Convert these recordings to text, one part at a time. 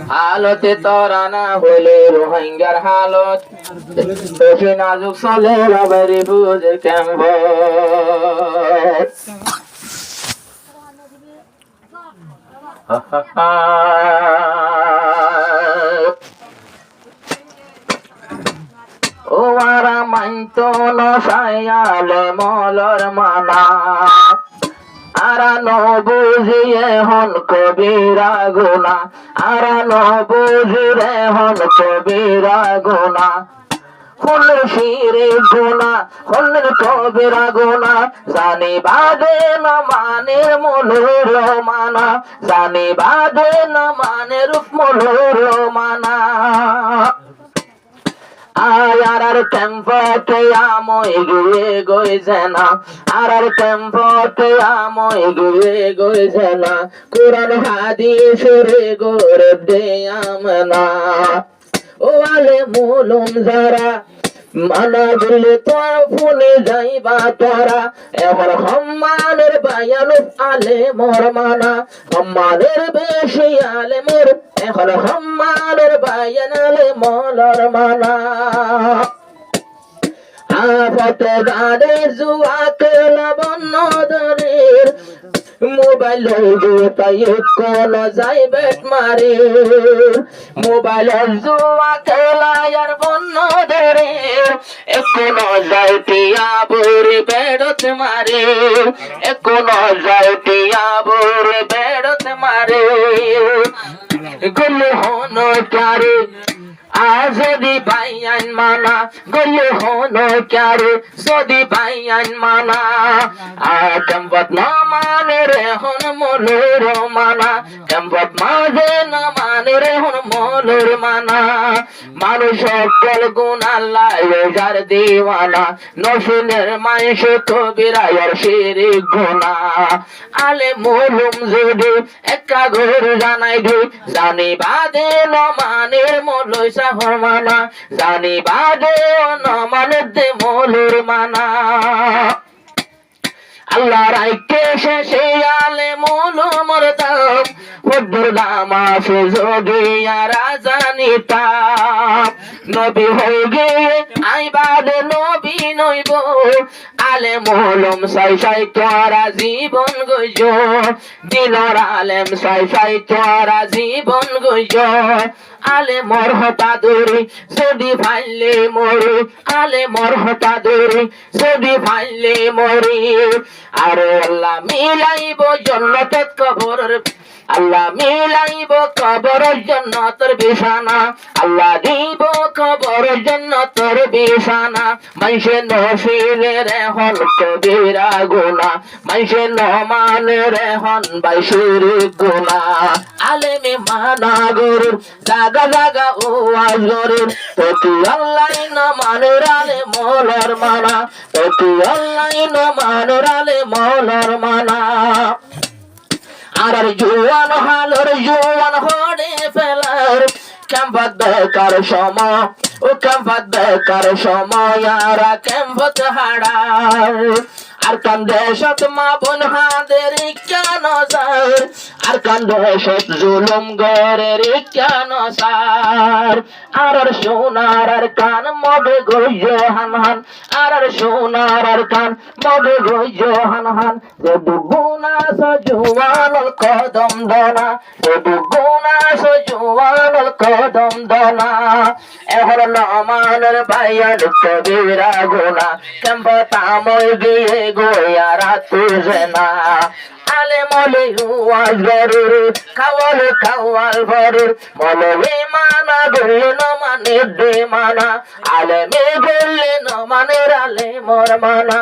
হালতে তোরা না হলে রোহিঙ্গার হালত বেশি নাজুক চলে রবেরি বুঝে কেমন ও আরা মাইতো নসায়ালে মলর মানা আরা নবুঝিয়ে হন কবিরা গুনা আরা নবুঝিরে হন কবিরা গুনা হল শিরে গুনা হল কবিরা গুনা জানি বাদে না মানে মনোর মানা জানি বাদে না মানে রূপ মনোর মানা আয়ার টেম্পতে আমই গিয়ে গইছে না আর টেম্পতে আমই গিয়ে গইছে না কোরআন হাদিস রে গোরে দে আমনা ও আলে মুলুম যারা মানা বলে তো ফোনে যাইবা তোরা এবার সম্মানের বায়ান আলে মোর মানা সম্মানের বেশি আলে মোর এখন সম্মানের বায়ান আলে মলর মানা আফতে গানে জুয়া কেলা বন্ন দরের মোবাইল তাই কোন যাই বেট মারে মোবাইল জুয়া খেলা আর বন্য ধরে কোন যাই টিয়া বুড়ি বেড়ত মারে কোন যাই টিয়া বুড়ি বেড়ত মারে গুলো হন চারে আজদি ভাইয়ান মানা গলে হনো ক্যারে সদি ভাইয়ান মানা কম্পত না মানে রে হন মলোর মানা কম্পত মাঝে না মানে রে হন মলোর মানা মানুষ সকল গুণ আল্লাহ যার দিওয়ানা নসিনের মাইশ কবিরায়ার শিরি গুনা আলে মুলুম যদি একা ঘর জানাই দি জানি বাদে ন মানের মলই মানা জানি বাদে ন মানে দে মলুর মানা আল্লাহ রাইকে শেষে আলে মুলু মরতাম হুদুর নামাজ যোগিয়া রাজানিতা নবী হয়ে গিয়ে আইবাদে নবী নইব আলে মুলুম সাই সাই তোরা জীবন গইজ দিনর আলেম সাই সাই তোরা জীবন গইজ আলে মর হতা দূরি যদি ফাইলে মরি আলে মর হতা দূরি যদি ফাইলে মরি আর আল্লাহ মিলাইব জান্নাত কবর আল্লাহ মিলাইব কবর জান্নাতের বিছানা আল্লাহ দিব কবর জান্নাতের বিছানা মাইশে নফিলে রেহন কবিরা গুনাহ মাইশে নমানে রেহন বাইশির গুনাহ আলেমে মানা গরু জাগা জাগা ওয়াজ গরু তো আল্লাহ না মানে রালে মলর মানা তো আল্লাহ না মানে রালে মলর মানা আর জুয়ান হালর জুয়ান হড়ে ফেলার কেম্পর সময় ও কেম্পর সময় আর কেম্পত হাড়ার আর কান্দেশত মা বোন হাদের কেন সার আর কান্দেশত জুলুম গরের কেন সার আর সোনার আর কান মগে গইজ হান হান আর সোনার আর কান মগে গইজ হান হান যে দুগুনা সজুয়ানল কদম দনা যে দুগুনা সজুয়ানল কদম দনা এখন নমানের ভাইয়ান কবিরা গুনা কেম্প তামই গিয়ে গোয়ারা তুজে না আলে মলে ওয়াজ গরুর খাওয়াল খাওয়াল ভরুর মলবে মানা গলে ন মানে দে মানা আলে মে গলে ন মানে রালে মোর মানা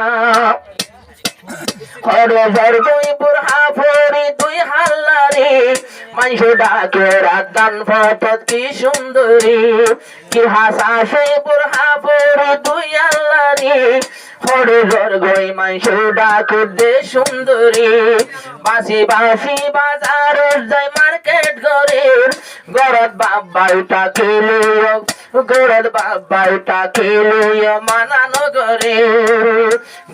হরে জর দুই বুরহা ফরি দুই হাল্লারি মাইশ ডাকে রাদান ফটত কি সুন্দরী কি হাসা সে বুরহা ফরি দুই আল্লারি হরে জর গই মাইশ ডাকে দে সুন্দরী বাসি বাসি বাজার যাই মার্কেট করে গরত বাবাইটা খেলিও গরত বাবাইটা খেলিও মানানো করে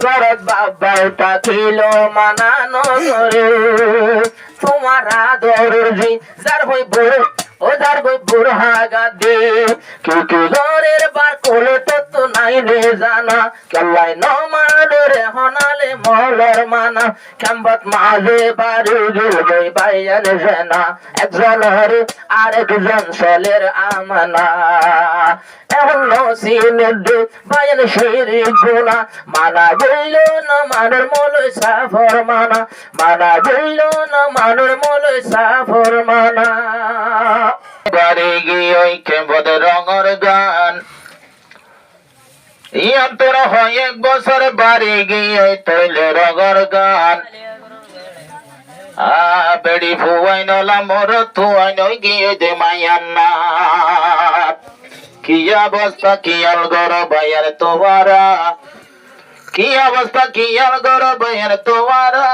গরত বাবাইটা খেলো মানানো করে তোমার আদরের জি যার হই বুড়ো ও যার হই বুড়ো হাগাদি কি ঘরের বার কোলে তো নাই রে জানা কেলাই নমানে রে হনালে মহলর মানা কেমবত মাঝে বাড়ি গিল গই বাইয়ান সেনা একজনের আরেকজন ছেলের আমানা এখন নসিনের দে বাইয়ান শিরি গুনা মানা গইল না মানের মলই সাফর মানা মানা গইল না মানের মলই সাফর মানা বাড়ি গিয়ে কেমবত রঙর গান ইয়ান্তর হয় এক বছর বাড়ি গিয়ে তৈলে রঙর গান বেড়ি ফুয়াই নলা মোর তুয়াই নই গিয়ে দে মায়ান্না কি অবস্থা কি আলগর বাইয়ার তোয়ারা কি অবস্থা কি আলগর বাইয়ার তোয়ারা